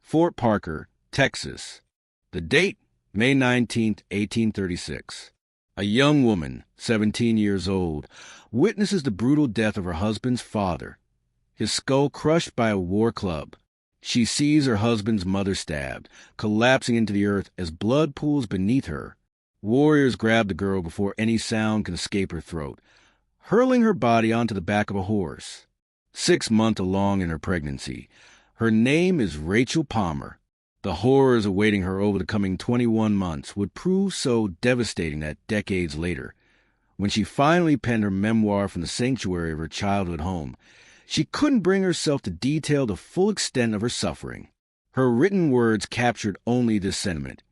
Fort Parker, Texas. The date, May 19, 1836. A young woman, 17 years old, witnesses the brutal death of her husband's father, his skull crushed by a war club. She sees her husband's mother stabbed, collapsing into the earth as blood pools beneath her. Warriors grab the girl before any sound can escape her throat, hurling her body onto the back of a horse. 6 months along in her pregnancy, her name is Rachel Plummer. The horrors awaiting her over the coming 21 months would prove so devastating that decades later, when she finally penned her memoir from the sanctuary of her childhood home, she couldn't bring herself to detail the full extent of her suffering. Her written words captured only this sentiment.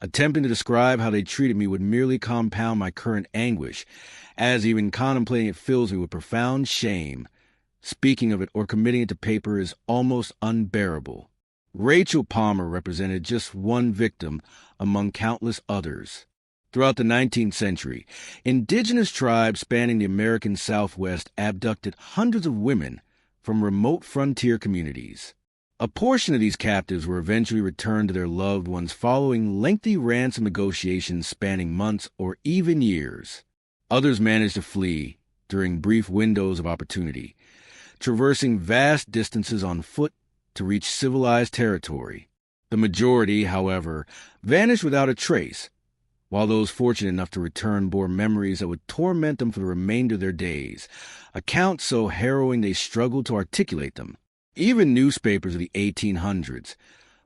Attempting to describe how they treated me would merely compound my current anguish, as even contemplating it fills me with profound shame. Speaking of it or committing it to paper is almost unbearable. Rachel Plummer represented just one victim among countless others. Throughout the 19th century, indigenous tribes spanning the American Southwest abducted hundreds of women from remote frontier communities. A portion of these captives were eventually returned to their loved ones following lengthy ransom negotiations spanning months or even years. Others managed to flee during brief windows of opportunity, traversing vast distances on foot to reach civilized territory. The majority, however, vanished without a trace, while those fortunate enough to return bore memories that would torment them for the remainder of their days, accounts so harrowing they struggled to articulate them. Even newspapers of the 1800s,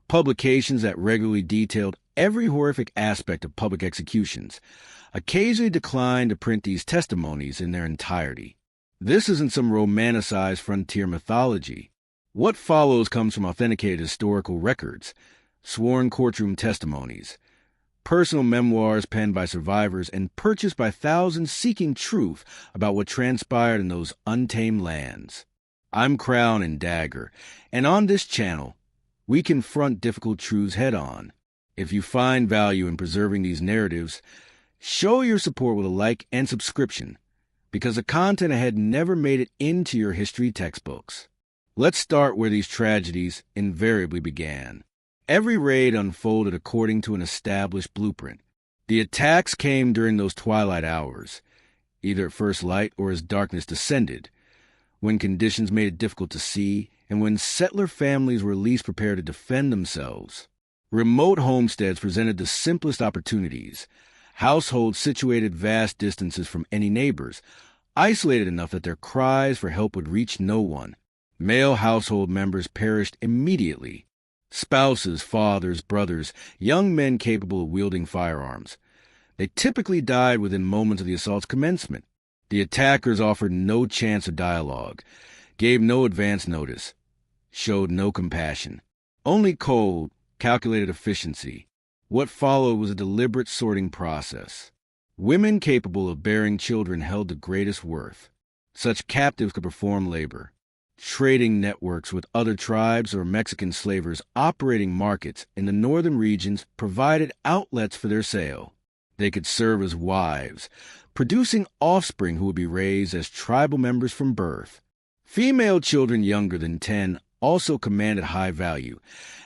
publications that regularly detailed every horrific aspect of public executions, occasionally declined to print these testimonies in their entirety. This isn't some romanticized frontier mythology. What follows comes from authenticated historical records, sworn courtroom testimonies, personal memoirs penned by survivors and purchased by thousands seeking truth about what transpired in those untamed lands. I'm Crown and Dagger, and on this channel, we confront difficult truths head-on. If you find value in preserving these narratives, show your support with a like and subscription, because the content ahead never made it into your history textbooks. Let's start where these tragedies invariably began. Every raid unfolded according to an established blueprint. The attacks came during those twilight hours, either at first light or as darkness descended, when conditions made it difficult to see and when settler families were least prepared to defend themselves. Remote homesteads presented the simplest opportunities, households situated vast distances from any neighbors, isolated enough that their cries for help would reach no one. Male household members perished immediately. Spouses, fathers, brothers, young men capable of wielding firearms. They typically died within moments of the assault's commencement. The attackers offered no chance of dialogue, gave no advance notice, showed no compassion. Only cold, calculated efficiency. What followed was a deliberate sorting process. Women capable of bearing children held the greatest worth. Such captives could perform labor. Trading networks with other tribes or Mexican slavers operating markets in the northern regions provided outlets for their sale. They could serve as wives, producing offspring who would be raised as tribal members from birth. Female children younger than 10 also commanded high value,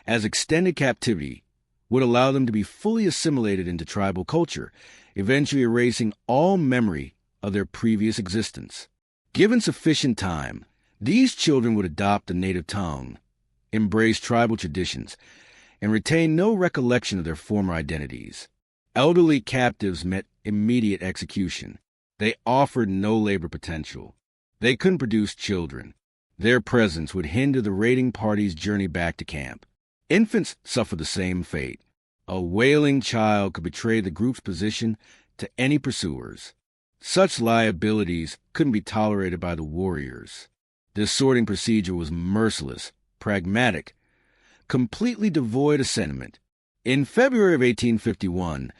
as extended captivity would allow them to be fully assimilated into tribal culture, eventually erasing all memory of their previous existence. Given sufficient time, these children would adopt the native tongue, embrace tribal traditions, and retain no recollection of their former identities. Elderly captives met immediate execution. They offered no labor potential. They couldn't produce children. Their presence would hinder the raiding party's journey back to camp. Infants suffered the same fate. A wailing child could betray the group's position to any pursuers. Such liabilities couldn't be tolerated by the warriors. This sorting procedure was merciless, pragmatic, completely devoid of sentiment. In February of 1851,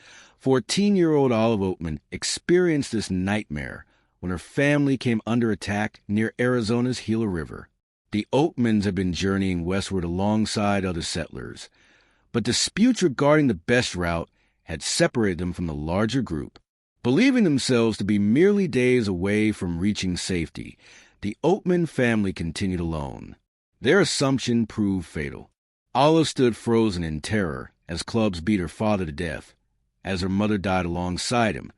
14-year-old Olive Oatman experienced this nightmare when her family came under attack near Arizona's Gila River. The Oatmans had been journeying westward alongside other settlers, but disputes regarding the best route had separated them from the larger group. Believing themselves to be merely days away from reaching safety, the Oatman family continued alone. Their assumption proved fatal. Olive stood frozen in terror as clubs beat her father to death, as her mother died alongside him,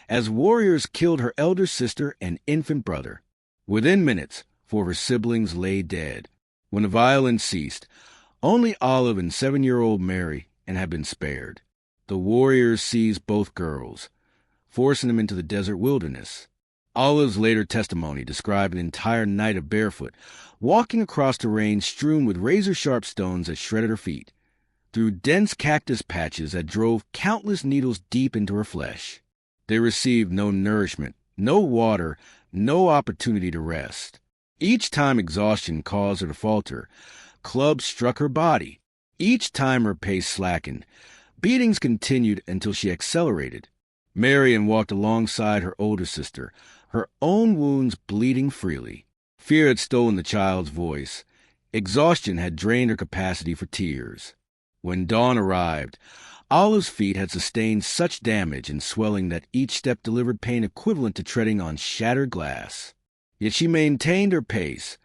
as warriors killed her elder sister and infant brother. Within minutes, 4 of her siblings lay dead. When the violence ceased, only Olive and 7-year-old Mary had been spared. The warriors seized both girls, forcing them into the desert wilderness. Olive's later testimony described an entire night of barefoot, walking across terrain strewn with razor-sharp stones that shredded her feet, through dense cactus patches that drove countless needles deep into her flesh. They received no nourishment, no water, no opportunity to rest. Each time exhaustion caused her to falter, clubs struck her body. Each time her pace slackened, beatings continued until she accelerated. Marian walked alongside her older sister, her own wounds bleeding freely. Fear had stolen the child's voice. Exhaustion had drained her capacity for tears. When dawn arrived, Olive's feet had sustained such damage and swelling that each step delivered pain equivalent to treading on shattered glass. Yet she maintained her pace,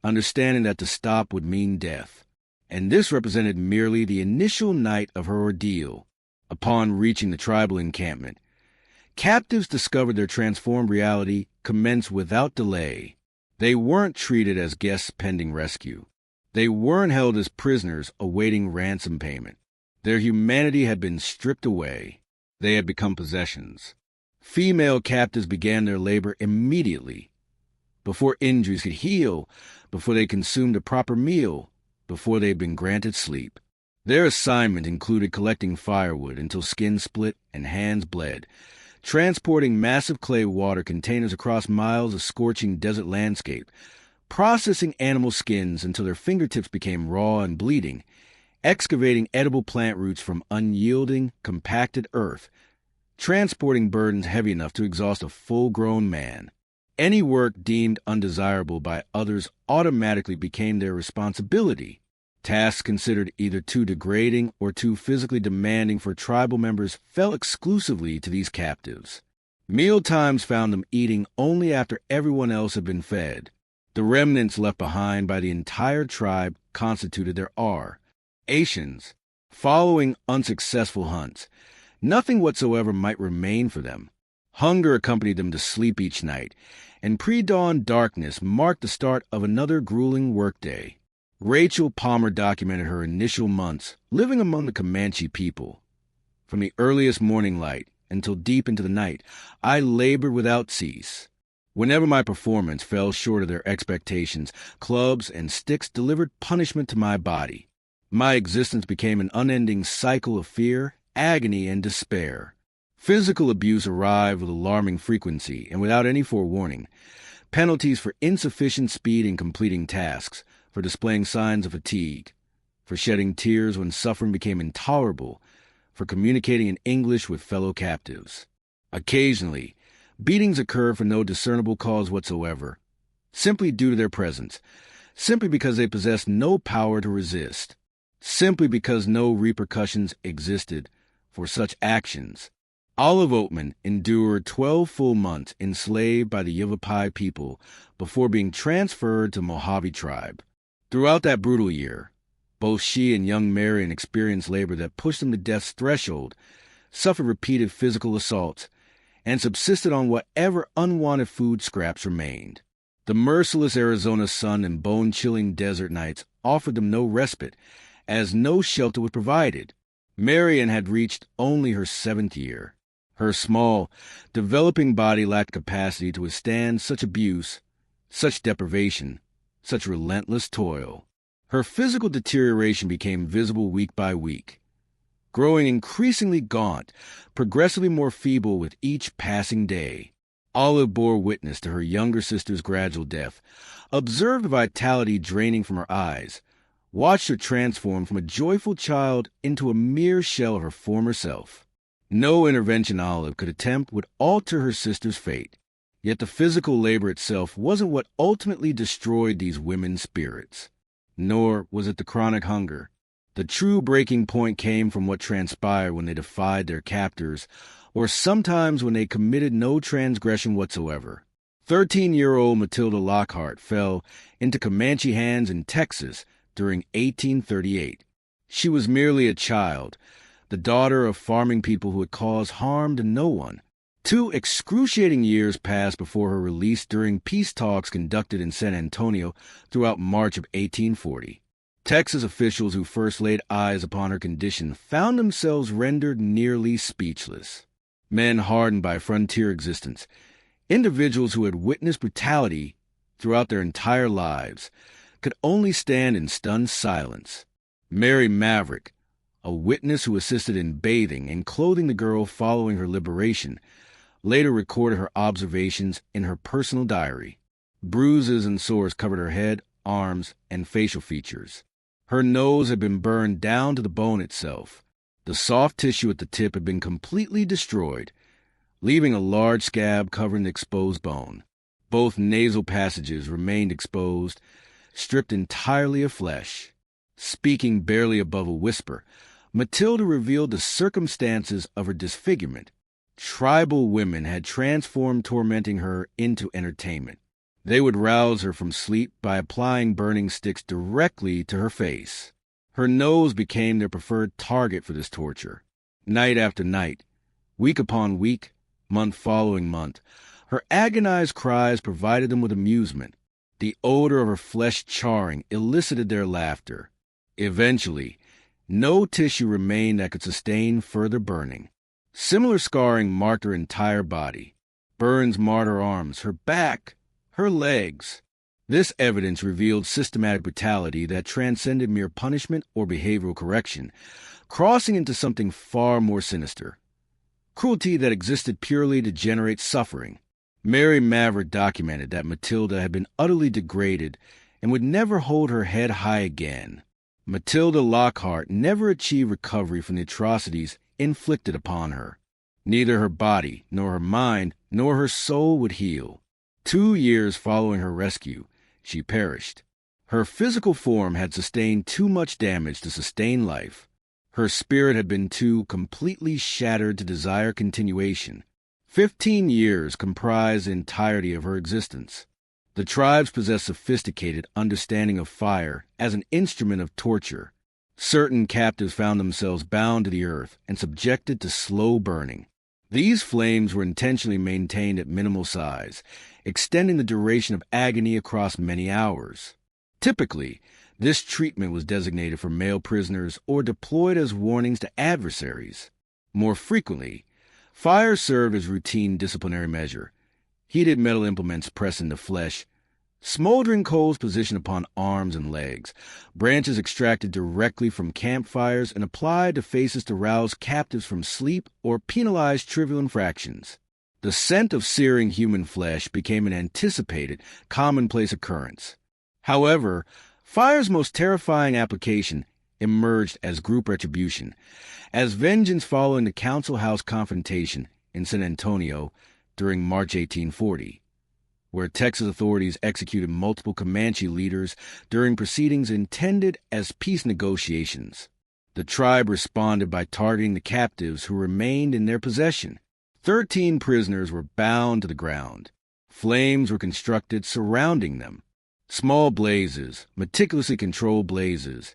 understanding that to stop would mean death. And this represented merely the initial night of her ordeal. Upon reaching the tribal encampment, captives discovered their transformed reality commenced without delay. They weren't treated as guests pending rescue. They weren't held as prisoners awaiting ransom payment. Their humanity had been stripped away. They had become possessions. Female captives began their labor immediately, before injuries could heal, before they consumed a proper meal, before they had been granted sleep. Their assignment included collecting firewood until skin split and hands bled, transporting massive clay water containers across miles of scorching desert landscape, processing animal skins until their fingertips became raw and bleeding, excavating edible plant roots from unyielding, compacted earth, transporting burdens heavy enough to exhaust a full-grown man. Any work deemed undesirable by others automatically became their responsibility. Tasks considered either too degrading or too physically demanding for tribal members fell exclusively to these captives. Meal times found them eating only after everyone else had been fed. The remnants left behind by the entire tribe constituted their rations. Following unsuccessful hunts, nothing whatsoever might remain for them. Hunger accompanied them to sleep each night, and pre-dawn darkness marked the start of another grueling workday. Rachel Plummer documented her initial months living among the Comanche people. From the earliest morning light until deep into the night, I labored without cease. Whenever my performance fell short of their expectations, clubs and sticks delivered punishment to my body. My existence became an unending cycle of fear, agony, and despair. Physical abuse arrived with alarming frequency and without any forewarning. Penalties for insufficient speed in completing tasks, for displaying signs of fatigue, for shedding tears when suffering became intolerable, for communicating in English with fellow captives. Occasionally, beatings occurred for no discernible cause whatsoever, simply due to their presence, simply because they possessed no power to resist, simply because no repercussions existed for such actions. Olive Oatman endured 12 full months enslaved by the Yavapai people before being transferred to Mojave tribe. Throughout that brutal year, both she and young Marian experienced labor that pushed them to death's threshold, suffered repeated physical assaults, and subsisted on whatever unwanted food scraps remained. The merciless Arizona sun and bone-chilling desert nights offered them no respite, as no shelter was provided. Marian had reached only her 7th year. Her small, developing body lacked capacity to withstand such abuse, such deprivation, such relentless toil. Her physical deterioration became visible week by week, growing increasingly gaunt, progressively more feeble with each passing day. Olive bore witness to her younger sister's gradual death, observed the vitality draining from her eyes, watched her transform from a joyful child into a mere shell of her former self. No intervention Olive could attempt would alter her sister's fate, yet the physical labor itself wasn't what ultimately destroyed these women's spirits. Nor was it the chronic hunger. The true breaking point came from what transpired when they defied their captors, or sometimes when they committed no transgression whatsoever. 13-year-old Matilda Lockhart fell into Comanche hands in Texas during 1838. She was merely a child, the daughter of farming people who had caused harm to no one. 2 excruciating years passed before her release during peace talks conducted in San Antonio throughout March of 1840. Texas officials who first laid eyes upon her condition found themselves rendered nearly speechless. Men hardened by frontier existence, individuals who had witnessed brutality throughout their entire lives, could only stand in stunned silence. Mary Maverick, a witness who assisted in bathing and clothing the girl following her liberation, later recorded her observations in her personal diary. Bruises and sores covered her head, arms, and facial features. Her nose had been burned down to the bone itself. The soft tissue at the tip had been completely destroyed, leaving a large scab covering the exposed bone. Both nasal passages remained exposed, stripped entirely of flesh. Speaking barely above a whisper, Matilda revealed the circumstances of her disfigurement. Tribal women had transformed tormenting her into entertainment. They would rouse her from sleep by applying burning sticks directly to her face. Her nose became their preferred target for this torture. Night after night, week upon week, month following month, her agonized cries provided them with amusement. The odor of her flesh charring elicited their laughter. Eventually, no tissue remained that could sustain further burning. Similar scarring marked her entire body. Burns marred her arms, her back, her legs. This evidence revealed systematic brutality that transcended mere punishment or behavioral correction, crossing into something far more sinister. Cruelty that existed purely to generate suffering. Mary Maverick documented that Matilda had been utterly degraded and would never hold her head high again. Matilda Lockhart never achieved recovery from the atrocities inflicted upon her. Neither her body, nor her mind, nor her soul would heal. 2 years following her rescue, she perished. Her physical form had sustained too much damage to sustain life. Her spirit had been too completely shattered to desire continuation. 15 years comprised the entirety of her existence. The tribes possessed sophisticated understanding of fire as an instrument of torture. Certain captives found themselves bound to the earth and subjected to slow burning. These flames were intentionally maintained at minimal size, extending the duration of agony across many hours. Typically, this treatment was designated for male prisoners or deployed as warnings to adversaries. More frequently, fire served as routine disciplinary measure. Heated metal implements pressed into flesh, smoldering coals positioned upon arms and legs, branches extracted directly from campfires and applied to faces to rouse captives from sleep or penalize trivial infractions. The scent of searing human flesh became an anticipated, commonplace occurrence. However, fire's most terrifying application emerged as group retribution, as vengeance following the Council House confrontation in San Antonio during March 1840. Where Texas authorities executed multiple Comanche leaders during proceedings intended as peace negotiations. The tribe responded by targeting the captives who remained in their possession. 13 prisoners were bound to the ground. Flames were constructed surrounding them. Small blazes, meticulously controlled blazes,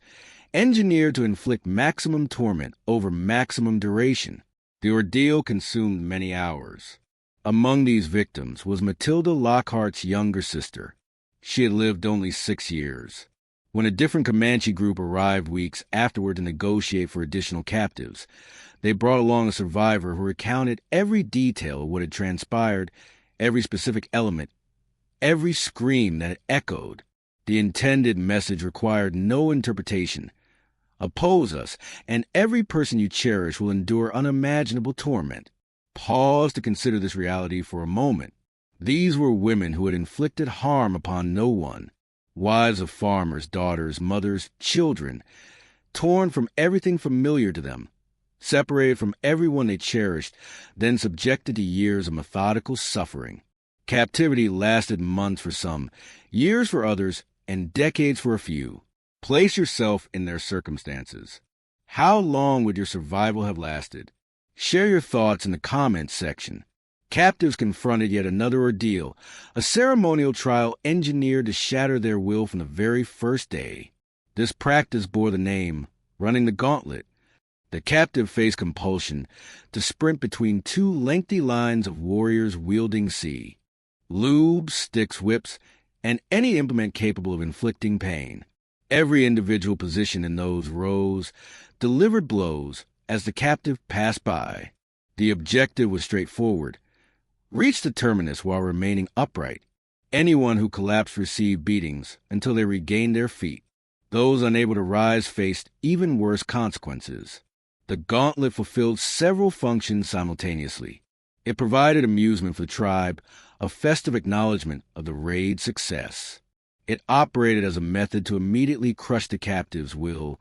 engineered to inflict maximum torment over maximum duration. The ordeal consumed many hours. Among these victims was Matilda Lockhart's younger sister. She had lived only 6 years. When a different Comanche group arrived weeks afterward to negotiate for additional captives, they brought along a survivor who recounted every detail of what had transpired, every specific element, every scream that echoed. The intended message required no interpretation. Oppose us, and every person you cherish will endure unimaginable torment. Pause to consider this reality for a moment. These were women who had inflicted harm upon no one. Wives of farmers, daughters, mothers, children, torn from everything familiar to them, separated from everyone they cherished, then subjected to years of methodical suffering. Captivity lasted months for some, years for others, and decades for a few. Place yourself in their circumstances. How long would your survival have lasted? Share your thoughts in the comments section. Captives confronted yet another ordeal, a ceremonial trial engineered to shatter their will from the very first day. This practice bore the name running the gauntlet. The captive faced compulsion to sprint between two lengthy lines of warriors wielding lubes, sticks, whips, and any implement capable of inflicting pain. Every individual position in those rows delivered blows as the captive passed by. The objective was straightforward: reach the terminus while remaining upright. Anyone who collapsed received beatings until they regained their feet. Those unable to rise faced even worse consequences. The gauntlet fulfilled several functions simultaneously. It provided amusement for the tribe, a festive acknowledgement of the raid's success. It operated as a method to immediately crush the captive's will,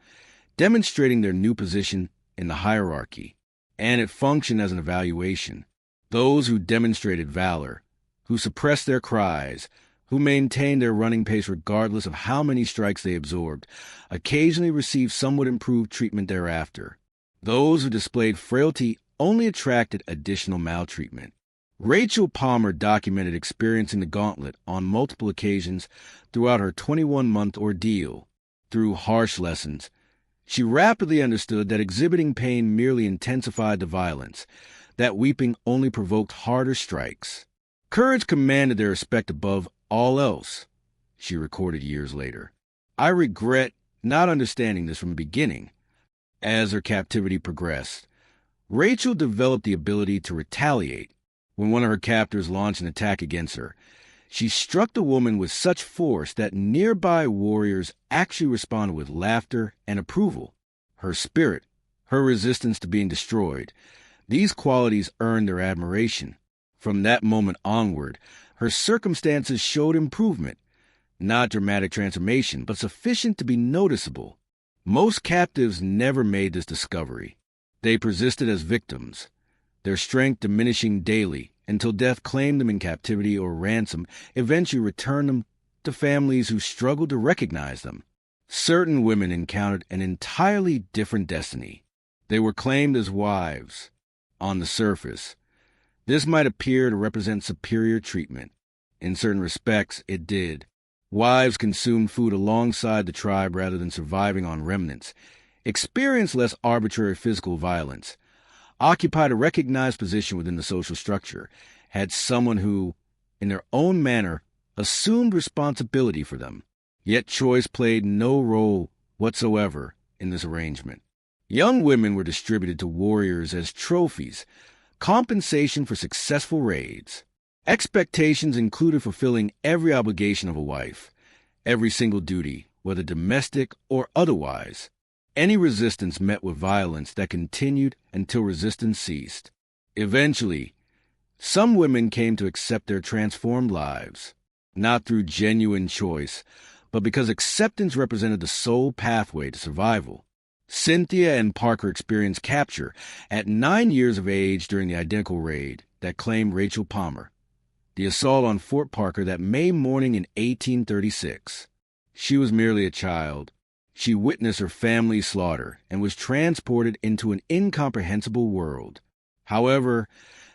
demonstrating their new position in the hierarchy. And it functioned as an evaluation. Those who demonstrated valor, who suppressed their cries, who maintained their running pace regardless of how many strikes they absorbed, occasionally received somewhat improved treatment thereafter. Those who displayed frailty only attracted additional maltreatment. Rachel Plummer documented experiencing the gauntlet on multiple occasions throughout her 21-month ordeal. Through harsh lessons, she rapidly understood that exhibiting pain merely intensified the violence, that weeping only provoked harder strikes. Courage commanded their respect above all else, she recorded years later. I regret not understanding this from the beginning. As her captivity progressed, Rachel developed the ability to retaliate. When one of her captors launched an attack against her, she struck the woman with such force that nearby warriors actually responded with laughter and approval. Her spirit, her resistance to being destroyed, these qualities earned their admiration. From that moment onward, her circumstances showed improvement, not dramatic transformation, but sufficient to be noticeable. Most captives never made this discovery. They persisted as victims, their strength diminishing daily until death claimed them in captivity or ransom eventually returned them to families who struggled to recognize them. Certain women encountered an entirely different destiny. They were claimed as wives. On the surface, this might appear to represent superior treatment. In certain respects, it did. Wives consumed food alongside the tribe rather than surviving on remnants, experienced less arbitrary physical violence, occupied a recognized position within the social structure, had someone who, in their own manner, assumed responsibility for them. Yet choice played no role whatsoever in this arrangement. Young women were distributed to warriors as trophies, compensation for successful raids. Expectations included fulfilling every obligation of a wife, every single duty, whether domestic or otherwise. Any resistance met with violence that continued until resistance ceased. Eventually, some women came to accept their transformed lives, not through genuine choice, but because acceptance represented the sole pathway to survival. Cynthia Ann Parker experienced capture at 9 years of age during the identical raid that claimed Rachel Plummer, the assault on Fort Parker that May morning in 1836. She was merely a child. She witnessed her family's slaughter and was transported into an incomprehensible world. However,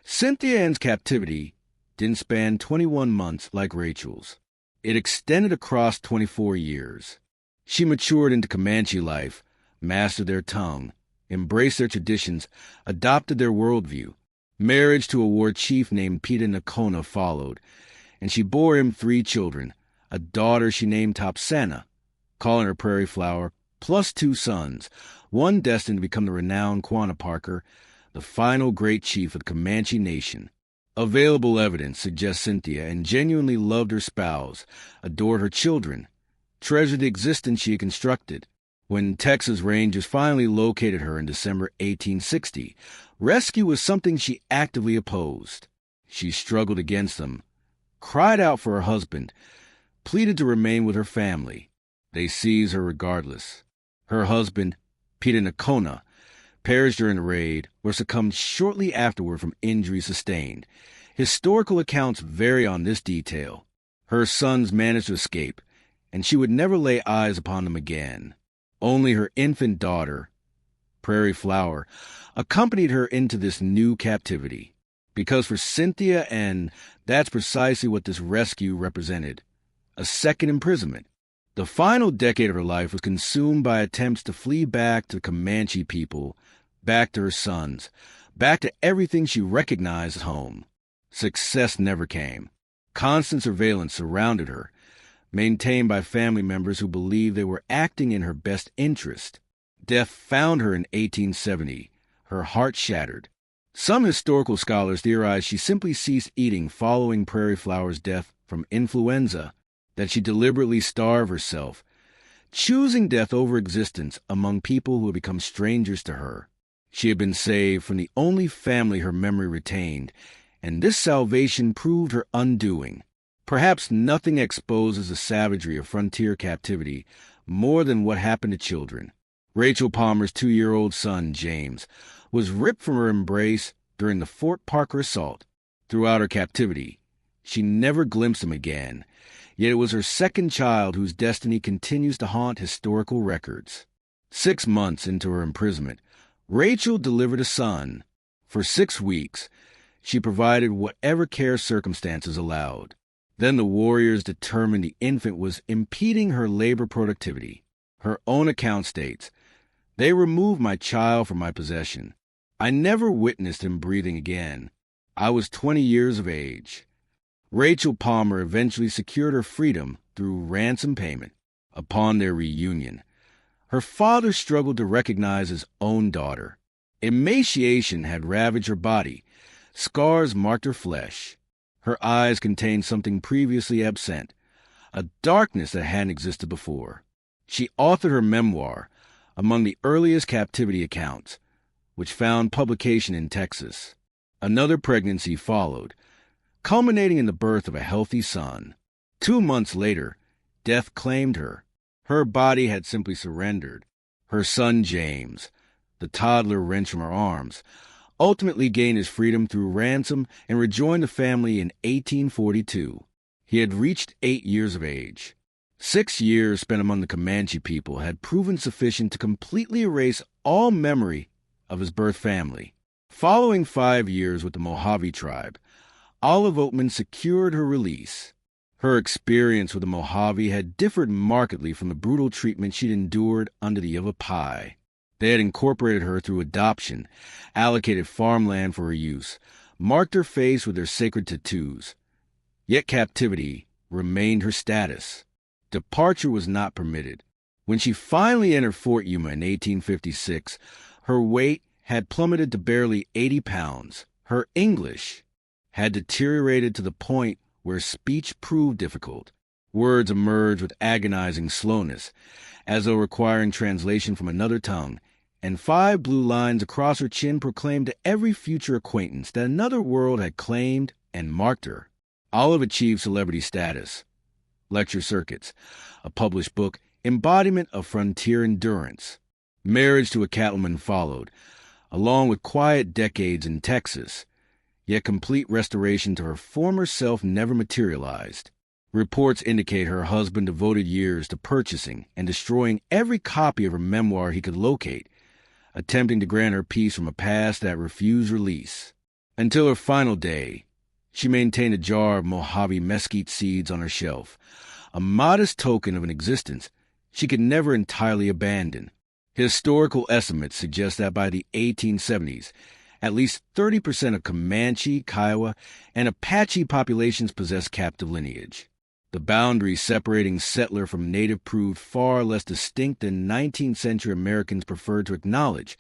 Cynthia Ann's captivity didn't span 21 months like Rachel's. It extended across 24 years. She matured into Comanche life, mastered their tongue, embraced their traditions, adopted their worldview. Marriage to a war chief named Peter Nakona followed, and she bore him 3 children, a daughter she named Topsana, calling her Prairie Flower, plus 2 sons, one destined to become the renowned Quanah Parker, the final great chief of the Comanche Nation. Available evidence suggests Cynthia Ann genuinely loved her spouse, adored her children, treasured the existence she had constructed. When Texas Rangers finally located her in December 1860, rescue was something she actively opposed. She struggled against them, cried out for her husband, pleaded to remain with her family. They seized her regardless. Her husband, Peter Nakona, perished during the raid or succumbed shortly afterward from injuries sustained. Historical accounts vary on this detail. Her sons managed to escape, and she would never lay eyes upon them again. Only her infant daughter, Prairie Flower, accompanied her into this new captivity. Because for Cynthia Ann, that's precisely what this rescue represented: a second imprisonment. The final decade of her life was consumed by attempts to flee back to the Comanche people, back to her sons, back to everything she recognized as home. Success never came. Constant surveillance surrounded her, maintained by family members who believed they were acting in her best interest. Death found her in 1870, her heart shattered. Some historical scholars theorize she simply ceased eating following Prairie Flower's death from influenza, that she deliberately starved herself, choosing death over existence among people who had become strangers to her. She had been saved from the only family her memory retained, and this salvation proved her undoing. Perhaps nothing exposes the savagery of frontier captivity more than what happened to children. Rachel Plummer's 2-year-old son, James, was ripped from her embrace during the Fort Parker assault. Throughout her captivity, she never glimpsed him again, yet it was her second child whose destiny continues to haunt historical records. 6 months into her imprisonment, Rachel delivered a son. For 6 weeks, she provided whatever care circumstances allowed. Then the warriors determined the infant was impeding her labor productivity. Her own account states, "They removed my child from my possession. I never witnessed him breathing again. I was 20 years of age." Rachel Plummer eventually secured her freedom through ransom payment. Upon their reunion, her father struggled to recognize his own daughter. Emaciation had ravaged her body. Scars marked her flesh. Her eyes contained something previously absent, a darkness that hadn't existed before. She authored her memoir, among the earliest captivity accounts, which found publication in Texas. Another pregnancy followed, culminating in the birth of a healthy son. 2 months later, death claimed her. Her body had simply surrendered. Her son, James, the toddler wrenched from her arms, ultimately gained his freedom through ransom and rejoined the family in 1842. He had reached 8 years of age. 6 years spent among the Comanche people had proven sufficient to completely erase all memory of his birth family. Following 5 years with the Mojave tribe, Olive Oatman secured her release. Her experience with the Mojave had differed markedly from the brutal treatment she'd endured under the Yavapai. They had incorporated her through adoption, allocated farmland for her use, marked her face with their sacred tattoos. Yet captivity remained her status. Departure was not permitted. When she finally entered Fort Yuma in 1856, her weight had plummeted to barely 80 pounds. Her English had deteriorated to the point where speech proved difficult. Words emerged with agonizing slowness, as though requiring translation from another tongue, and 5 blue lines across her chin proclaimed to every future acquaintance that another world had claimed and marked her. Olive achieved celebrity status. Lecture circuits, a published book, embodiment of frontier endurance. Marriage to a cattleman followed, along with quiet decades in Texas, yet complete restoration to her former self never materialized. Reports indicate her husband devoted years to purchasing and destroying every copy of her memoir he could locate, attempting to grant her peace from a past that refused release. Until her final day, she maintained a jar of Mojave mesquite seeds on her shelf, a modest token of an existence she could never entirely abandon. Historical estimates suggest that by the 1870s, at least 30% of Comanche, Kiowa, and Apache populations possessed captive lineage. The boundaries separating settler from native proved far less distinct than 19th century Americans preferred to acknowledge,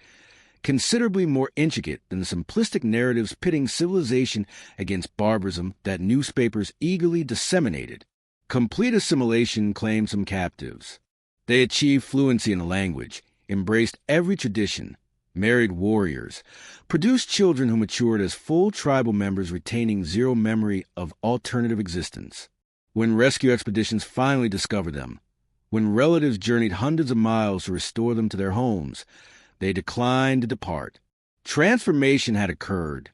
considerably more intricate than the simplistic narratives pitting civilization against barbarism that newspapers eagerly disseminated. Complete assimilation claimed some captives. They achieved fluency in the language, embraced every tradition, married warriors, produced children who matured as full tribal members retaining zero memory of alternative existence. When rescue expeditions finally discovered them, when relatives journeyed hundreds of miles to restore them to their homes, they declined to depart. Transformation had occurred.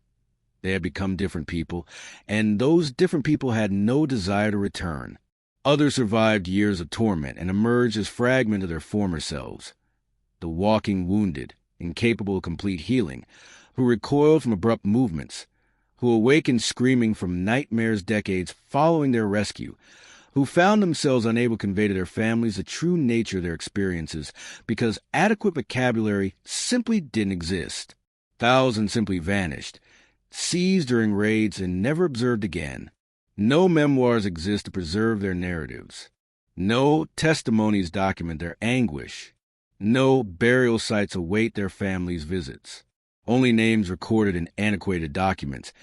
They had become different people, and those different people had no desire to return. Others survived years of torment and emerged as fragments of their former selves. The walking wounded, incapable of complete healing, who recoiled from abrupt movements, who awakened screaming from nightmares decades following their rescue, who found themselves unable to convey to their families the true nature of their experiences because adequate vocabulary simply didn't exist. Thousands simply vanished, seized during raids, and never observed again. No memoirs exist to preserve their narratives. No testimonies document their anguish. No burial sites await their families' visits. Only names recorded in antiquated documents,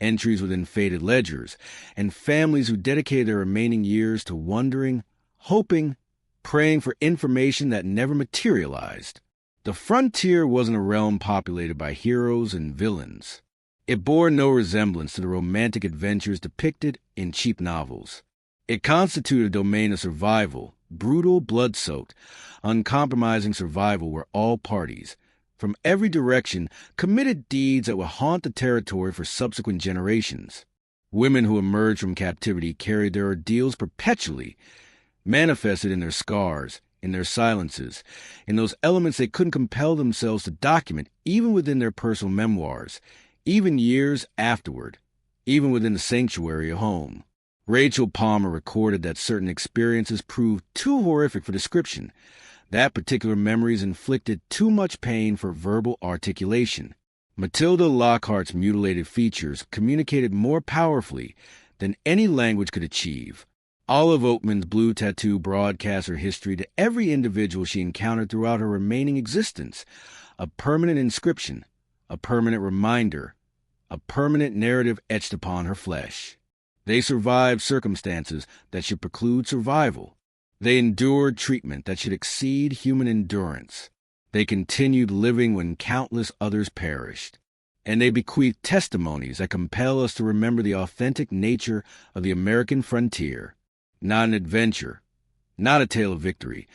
entries within faded ledgers, and families who dedicated their remaining years to wondering, hoping, praying for information that never materialized. The frontier wasn't a realm populated by heroes and villains. It bore no resemblance to the romantic adventures depicted in cheap novels. It constituted a domain of survival, brutal, blood-soaked, uncompromising survival where all parties, from every direction, committed deeds that would haunt the territory for subsequent generations. Women who emerged from captivity carried their ordeals perpetually, manifested in their scars, in their silences, in those elements they couldn't compel themselves to document even within their personal memoirs, even years afterward, even within the sanctuary of home. Rachel Plummer recorded that certain experiences proved too horrific for description, that particular memories inflicted too much pain for verbal articulation. Matilda Lockhart's mutilated features communicated more powerfully than any language could achieve. Olive Oatman's blue tattoo broadcast her history to every individual she encountered throughout her remaining existence, a permanent inscription, a permanent reminder, a permanent narrative etched upon her flesh. They survived circumstances that should preclude survival. They endured treatment that should exceed human endurance. They continued living when countless others perished. And they bequeathed testimonies that compel us to remember the authentic nature of the American frontier. Not an adventure, not a tale of victory,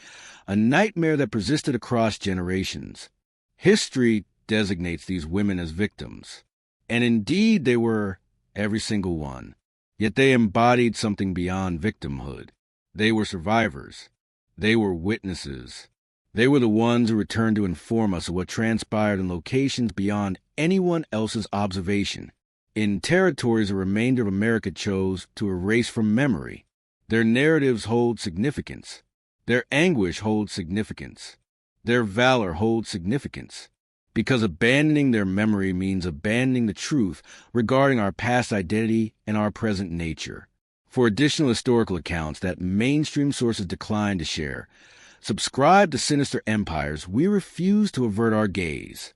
a nightmare that persisted across generations. History designates these women as victims. And indeed they were, every single one. Yet they embodied something beyond victimhood. They were survivors. They were witnesses. They were the ones who returned to inform us of what transpired in locations beyond anyone else's observation, in territories the remainder of America chose to erase from memory. Their narratives hold significance. Their anguish holds significance. Their valor holds significance. Because abandoning their memory means abandoning the truth regarding our past identity and our present nature. For additional historical accounts that mainstream sources decline to share, subscribe to Sinister Empires. We refuse to avert our gaze.